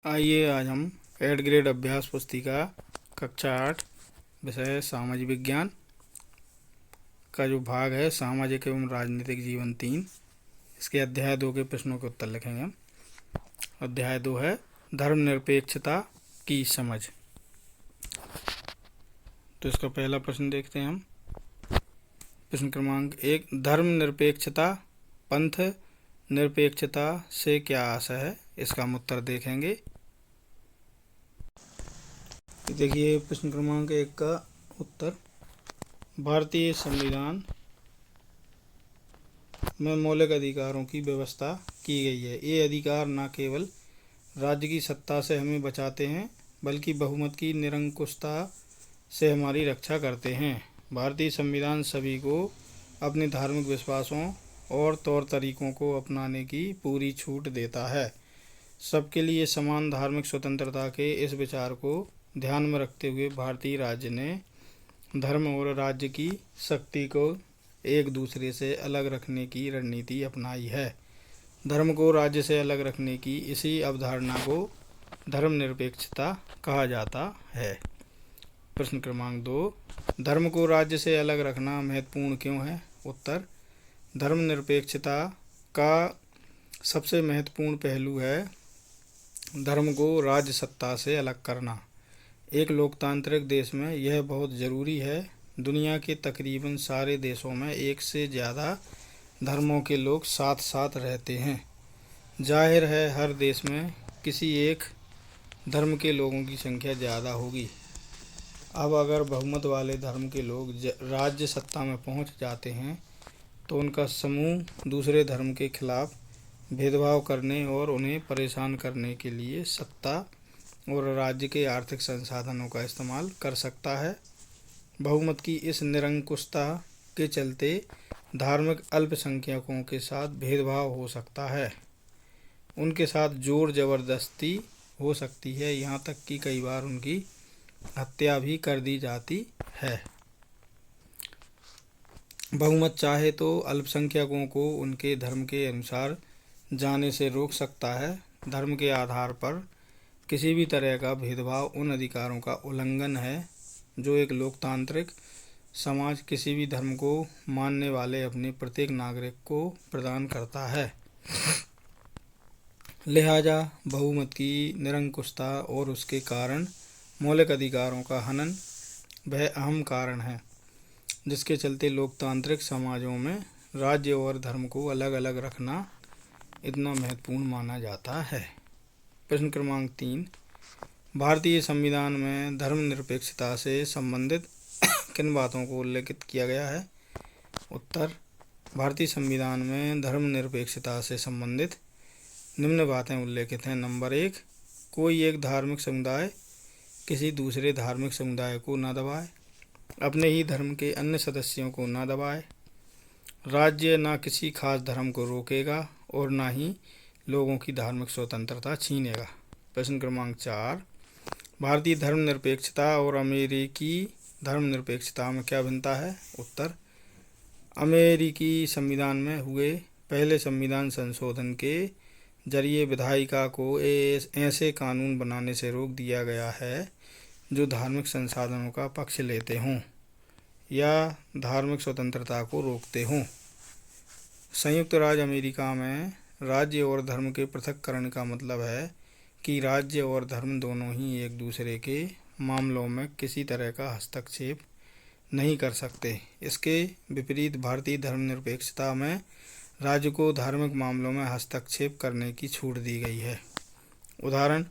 आइए आज हम 8 ग्रेड अभ्यास पुस्तिका कक्षा 8 विषय सामाजिक विज्ञान का जो भाग है सामाजिक एवं राजनीतिक जीवन 3 इसके अध्याय 2 के प्रश्नों के उत्तर लिखेंगे हम। अध्याय 2 है धर्मनिरपेक्षता की समझ। तो इसका पहला प्रश्न देखते हैं हम। प्रश्न क्रमांक 1, धर्मनिरपेक्षता पंथ निरपेक्षता से क्या आशय है? इसका हम उत्तर देखेंगे। देखिए प्रश्न क्रमांक 1 का उत्तर, भारतीय संविधान में मौलिक अधिकारों की व्यवस्था की गई है। ये अधिकार न केवल राज्य की सत्ता से हमें बचाते हैं बल्कि बहुमत की निरंकुशता से हमारी रक्षा करते हैं। भारतीय संविधान सभी को अपने धार्मिक विश्वासों और तौर तरीकों को अपनाने की पूरी छूट देता है। सबके लिए समान धार्मिक स्वतंत्रता के इस विचार को ध्यान में रखते हुए भारतीय राज्य ने धर्म और राज्य की शक्ति को एक दूसरे से अलग रखने की रणनीति अपनाई है। धर्म को राज्य से अलग रखने की इसी अवधारणा को धर्मनिरपेक्षता कहा जाता है। प्रश्न क्रमांक 2, धर्म को राज्य से अलग रखना महत्वपूर्ण क्यों है? उत्तर, धर्मनिरपेक्षता का सबसे महत्वपूर्ण पहलू है धर्म को राज्य सत्ता से अलग करना। एक लोकतांत्रिक देश में यह बहुत ज़रूरी है। दुनिया के तकरीबन सारे देशों में एक से ज़्यादा धर्मों के लोग साथ साथ रहते हैं। जाहिर है हर देश में किसी एक धर्म के लोगों की संख्या ज़्यादा होगी। अब अगर बहुमत वाले धर्म के लोग राज्य सत्ता में पहुंच जाते हैं तो उनका समूह दूसरे धर्म के खिलाफ भेदभाव करने और उन्हें परेशान करने के लिए सत्ता और राज्य के आर्थिक संसाधनों का इस्तेमाल कर सकता है। बहुमत की इस निरंकुशता के चलते धार्मिक अल्पसंख्यकों के साथ भेदभाव हो सकता है, उनके साथ जोर जबरदस्ती हो सकती है, यहाँ तक कि कई बार उनकी हत्या भी कर दी जाती है। बहुमत चाहे तो अल्पसंख्यकों को उनके धर्म के अनुसार जाने से रोक सकता है। धर्म के आधार पर किसी भी तरह का भेदभाव उन अधिकारों का उल्लंघन है जो एक लोकतांत्रिक समाज किसी भी धर्म को मानने वाले अपने प्रत्येक नागरिक को प्रदान करता है। लिहाजा बहुमत की निरंकुशता और उसके कारण मौलिक अधिकारों का हनन वह अहम कारण है जिसके चलते लोकतांत्रिक समाजों में राज्य और धर्म को अलग अलग रखना इतना महत्वपूर्ण माना जाता है। प्रश्न क्रमांक 3, भारतीय संविधान में धर्मनिरपेक्षता से संबंधित किन बातों को उल्लेखित किया गया है? उत्तर, भारतीय संविधान में धर्मनिरपेक्षता से संबंधित निम्न बातें उल्लेखित हैं। नंबर 1, कोई एक धार्मिक समुदाय किसी दूसरे धार्मिक समुदाय को न दबाए, अपने ही धर्म के अन्य सदस्यों को न दबाए, राज्य न किसी खास धर्म को रोकेगा और न ही लोगों की धार्मिक स्वतंत्रता छीनेगा। प्रश्न क्रमांक 4, भारतीय धर्मनिरपेक्षता और अमेरिकी धर्मनिरपेक्षता में क्या भिन्नता है? उत्तर, अमेरिकी संविधान में हुए पहले संविधान संशोधन के जरिए विधायिका को ऐसे कानून बनाने से रोक दिया गया है जो धार्मिक संसाधनों का पक्ष लेते हों या धार्मिक स्वतंत्रता को रोकते हों। संयुक्त राज्य अमेरिका में राज्य और धर्म के पृथक्करण का मतलब है कि राज्य और धर्म दोनों ही एक दूसरे के मामलों में किसी तरह का हस्तक्षेप नहीं कर सकते। इसके विपरीत भारतीय धर्मनिरपेक्षता में राज्य को धार्मिक मामलों में हस्तक्षेप करने की छूट दी गई है। उदाहरण,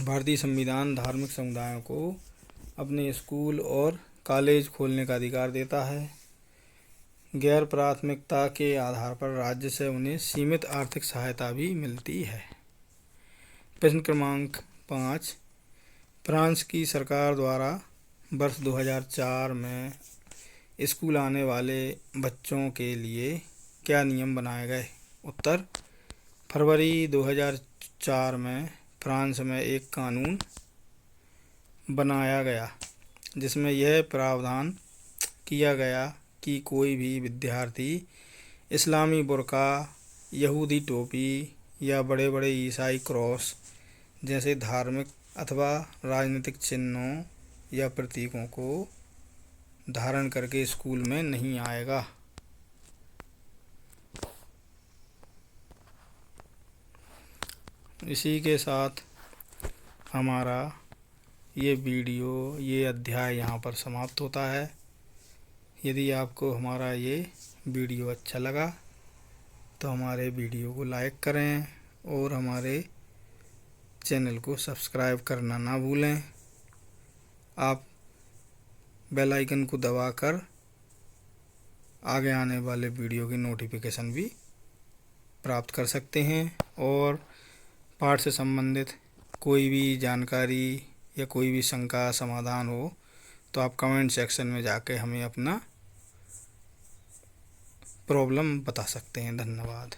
भारतीय संविधान धार्मिक समुदायों को अपने स्कूल और कॉलेज खोलने का अधिकार देता है। गैर प्राथमिकता के आधार पर राज्य से उन्हें सीमित आर्थिक सहायता भी मिलती है। प्रश्न क्रमांक 5, फ्रांस की सरकार द्वारा वर्ष 2004 में स्कूल आने वाले बच्चों के लिए क्या नियम बनाए गए? उत्तर, फरवरी 2004 में फ्रांस में एक कानून बनाया गया जिसमें यह प्रावधान किया गया कि कोई भी विद्यार्थी इस्लामी बुर्का, यहूदी टोपी या बड़े बड़े ईसाई क्रॉस जैसे धार्मिक अथवा राजनीतिक चिन्हों या प्रतीकों को धारण करके स्कूल में नहीं आएगा। इसी के साथ हमारा ये अध्याय यहाँ पर समाप्त होता है। यदि आपको हमारा ये वीडियो अच्छा लगा तो हमारे वीडियो को लाइक करें और हमारे चैनल को सब्सक्राइब करना ना भूलें। आप बेल आइकन को दबाकर आगे आने वाले वीडियो की नोटिफिकेशन भी प्राप्त कर सकते हैं। और पाठ से संबंधित कोई भी जानकारी या कोई भी शंका समाधान हो तो आप कमेंट सेक्शन में जाके हमें अपना प्रॉब्लम बता सकते हैं। धन्यवाद।